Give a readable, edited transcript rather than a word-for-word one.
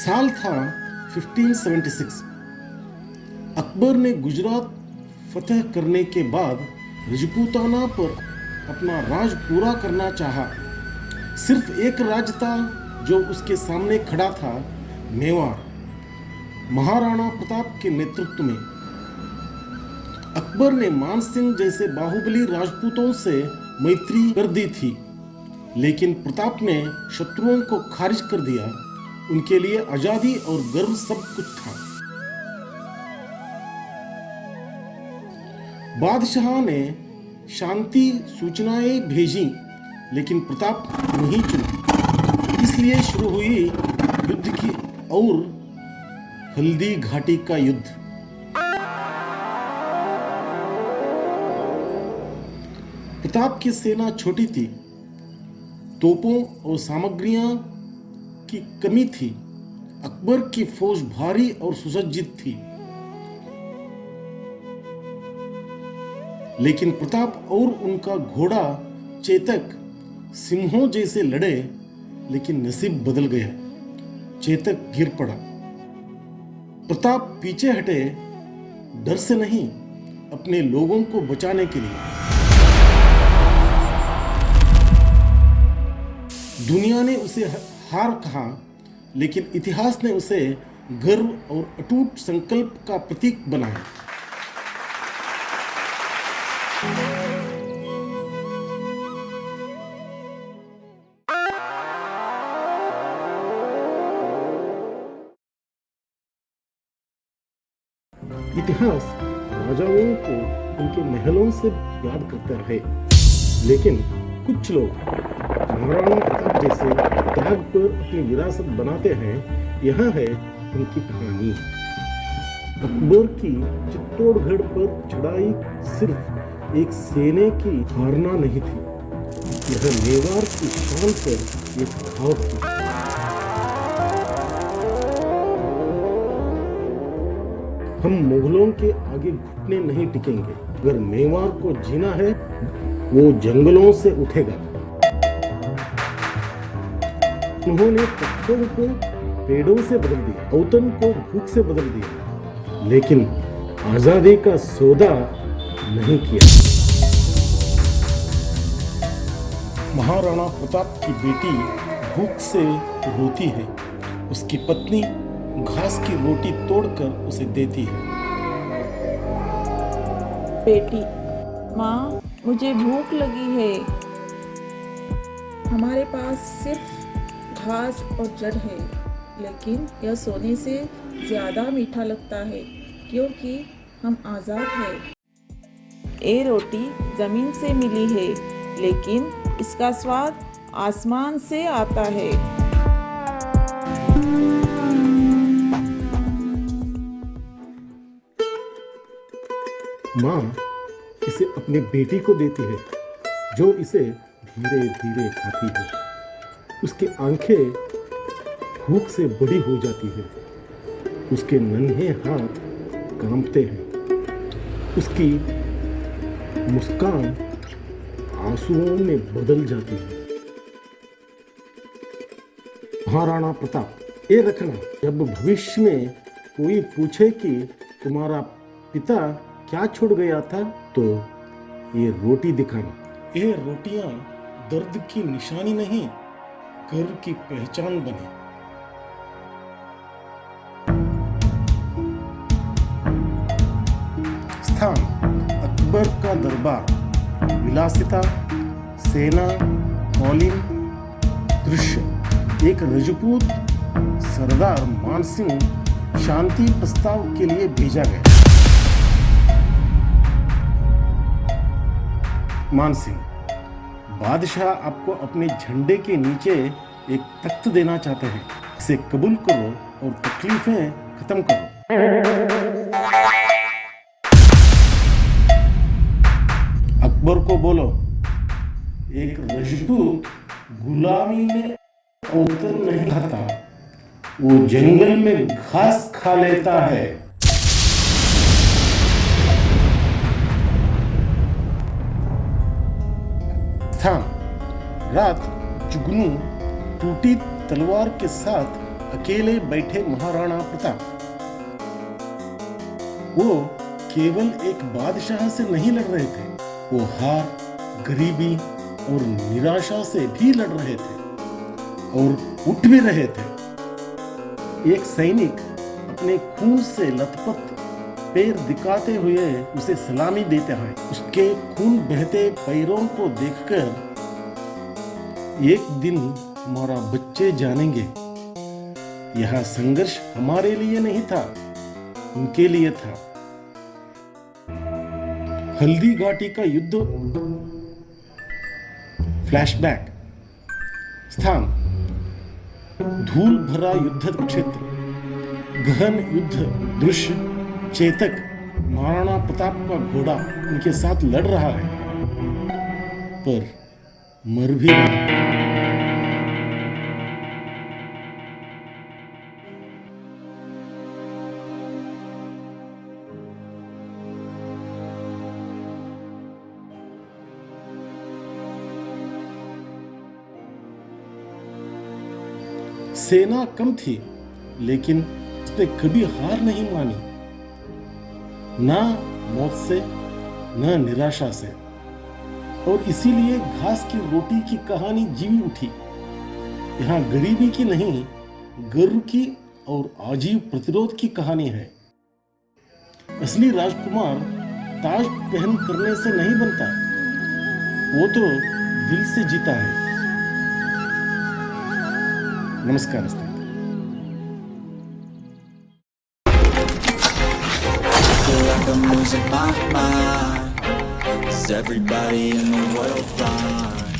साल था 1576। अकबर ने गुजरात फतह करने के बाद रजपूताना पर अपना राज पूरा करना चाहा। सिर्फ एक राज्य था जो उसके सामने खड़ा था, मेवाड़। महाराणा प्रताप के नेतृत्व में अकबर ने मान सिंह जैसे बाहुबली राजपूतों से मैत्री कर दी थी, लेकिन प्रताप ने शत्रुओं को खारिज कर दिया। उनके लिए आजादी और गर्व सब कुछ था। बादशाह ने शांति सूचनाएं भेजी, लेकिन प्रताप नहीं चुना। इसलिए शुरू हुई युद्ध की और हल्दी घाटी का युद्ध। प्रताप की सेना छोटी थी, तोपों और सामग्रियां की कमी थी। अकबर की फौज भारी और सुसज्जित थी, लेकिन प्रताप और उनका घोड़ा चेतक सिंहों जैसे लड़े, लेकिन नसीब बदल गया। चेतक गिर पड़ा। प्रताप पीछे हटे, डर से नहीं, अपने लोगों को बचाने के लिए। दुनिया ने उसे हार कहा, लेकिन इतिहास ने उसे गर्व और अटूट संकल्प का प्रतीक बनाया। इतिहास राजाओं को उनके महलों से याद करता रहे, लेकिन कुछ लोग महाराणा प्रताप जैसे त्याग पर अपनी विरासत बनाते हैं। यह है उनकी कहानी। अकबर की चित्तौड़गढ़ पर चढ़ाई सिर्फ एक सेना की हारना नहीं थी, यह मेवाड़ की शान पर एक घाव थी। हम मुगलों के आगे घुटने नहीं टिकेंगे। अगर मेवाड़ को जीना है, वो जंगलों से उठेगा। उन्होंने पत्थरों को पेड़ों से बदल दिया, औतन को भूख से बदल दिया, लेकिन आजादी का सौदा नहीं किया। महाराणा प्रताप की बेटी भूख से रोती है। उसकी पत्नी घास की रोटी तोड़कर उसे देती है। बेटी, माँ, मुझे भूख लगी है। हमारे पास सिर्फ घास और जड़ है, लेकिन यह सोने से ज्यादा मीठा लगता है, क्योंकि हम आजाद हैं। ये रोटी जमीन से मिली है, लेकिन इसका स्वाद आसमान से आता है। माँ इसे अपनी बेटी को देती है, जो इसे धीरे धीरे खाती है। उसकी आंखें भूख से बड़ी हो जाती है। उसके नन्हे हाथ कांपते हैं। उसकी मुस्कान आंसुओं में बदल जाती है। महाराणा प्रताप, ये रखना, जब भविष्य में कोई पूछे कि तुम्हारा पिता क्या छोड़ गया था, तो ये रोटी दिखाना। ये रोटियां दर्द की निशानी नहीं, गर्व की पहचान बने। स्थान: अकबर का दरबार। विलासिता, सेना, कॉलिंग। दृश्य: एक रजपूत सरदार मानसिंह शांति प्रस्ताव के लिए भेजा गया। मानसिंह: बादशाह आपको अपने झंडे के नीचे एक तख्त देना चाहते हैं। इसे कबूल करो और तकलीफें खत्म करो। अकबर को बोलो, एक रजपूत गुलामी में औतन नहीं खाता, वो जंगल में घास खा लेता है। स्थान: रात जुगनू टूटी तलवार के साथ अकेले बैठे महाराणा प्रताप। वो केवल एक बादशाह से नहीं लड़ रहे थे, वो हार, गरीबी और निराशा से भी लड़ रहे थे और उठ भी रहे थे। एक सैनिक अपने खून से लथपथ पैर दिखाते हुए उसे सलामी देता है। उसके खून बहते पैरों को देखकर एक दिन हमारा बच्चे जानेंगे, यह संघर्ष हमारे लिए नहीं था, उनके लिए था। हल्दी घाटी का युद्ध फ्लैशबैक। स्थान धूल भरा युद्ध क्षेत्र, गहन युद्ध दृश्य। चेतक महाराणा प्रताप का घोड़ा उनके साथ लड़ रहा है, पर मर भी रहा। सेना कम थी, लेकिन उसने कभी हार नहीं मानी, ना मौत से न निराशा से। और इसीलिए घास की रोटी की कहानी जीवी उठी। यहाँ गरीबी की नहीं, गर्व की और आजीव प्रतिरोध की कहानी है। असली राजकुमार ताज पहन करने से नहीं बनता, वो तो दिल से जीता है। नमस्कार। I'm losing my mind. Is everybody in the world blind?